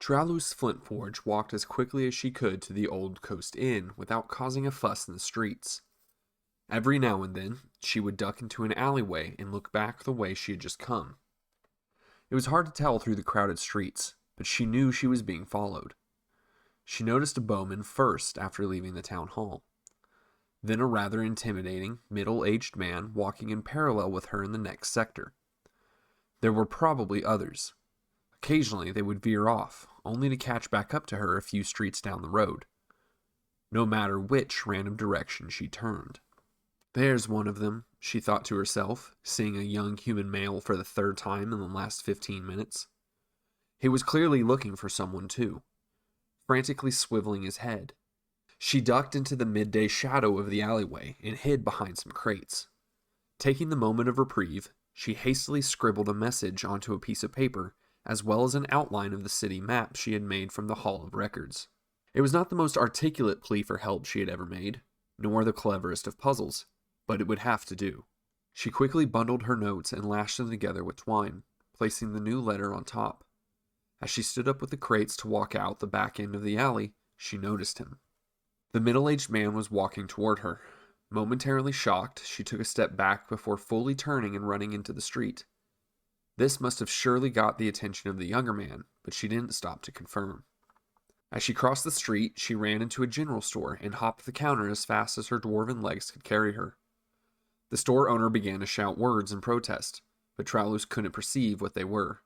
Traellus Flintforge walked as quickly as she could to the Old Coast Inn without causing a fuss in the streets. Every now and then, she would duck into an alleyway and look back the way she had just come. It was hard to tell through the crowded streets, but she knew she was being followed. She noticed a bowman first after leaving the town hall. Then a rather intimidating, middle-aged man walking in parallel with her in the next sector. There were probably others. Occasionally they would veer off, only to catch back up to her a few streets down the road. No matter which random direction she turned. There's one of them, she thought to herself, seeing a young human male for the third time in the last 15 minutes. He was clearly looking for someone too, frantically swiveling his head. She ducked into the midday shadow of the alleyway and hid behind some crates. Taking the moment of reprieve, she hastily scribbled a message onto a piece of paper, as well as an outline of the city map she had made from the Hall of Records. It was not the most articulate plea for help she had ever made, nor the cleverest of puzzles, but it would have to do. She quickly bundled her notes and lashed them together with twine, placing the new letter on top. As she stood up with the crates to walk out the back end of the alley, she noticed him. The middle-aged man was walking toward her. Momentarily shocked, she took a step back before fully turning and running into the street. This must have surely got the attention of the younger man, but she didn't stop to confirm. As she crossed the street, she ran into a general store and hopped the counter as fast as her dwarven legs could carry her. The store owner began to shout words in protest, but Traellus couldn't perceive what they were.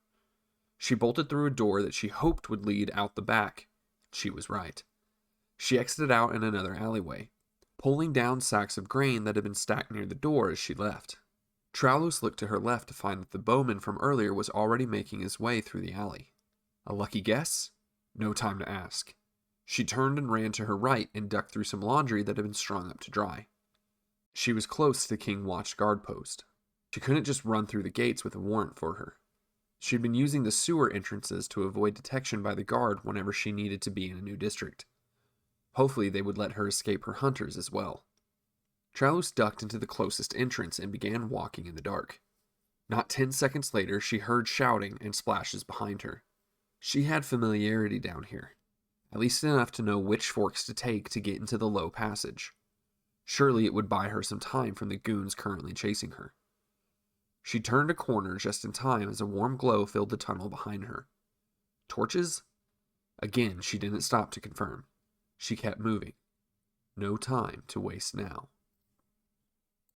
She bolted through a door that she hoped would lead out the back. She was right. She exited out in another alleyway, pulling down sacks of grain that had been stacked near the door as she left. Traellus looked to her left to find that the bowman from earlier was already making his way through the alley. A lucky guess? No time to ask. She turned and ran to her right and ducked through some laundry that had been strung up to dry. She was close to the King Watch guard post. She couldn't just run through the gates with a warrant for her. She had been using the sewer entrances to avoid detection by the guard whenever she needed to be in a new district. Hopefully they would let her escape her hunters as well. Traellus ducked into the closest entrance and began walking in the dark. Not 10 seconds later, she heard shouting and splashes behind her. She had familiarity down here, at least enough to know which forks to take to get into the low passage. Surely it would buy her some time from the goons currently chasing her. She turned a corner just in time as a warm glow filled the tunnel behind her. Torches? Again, she didn't stop to confirm. She kept moving. No time to waste now.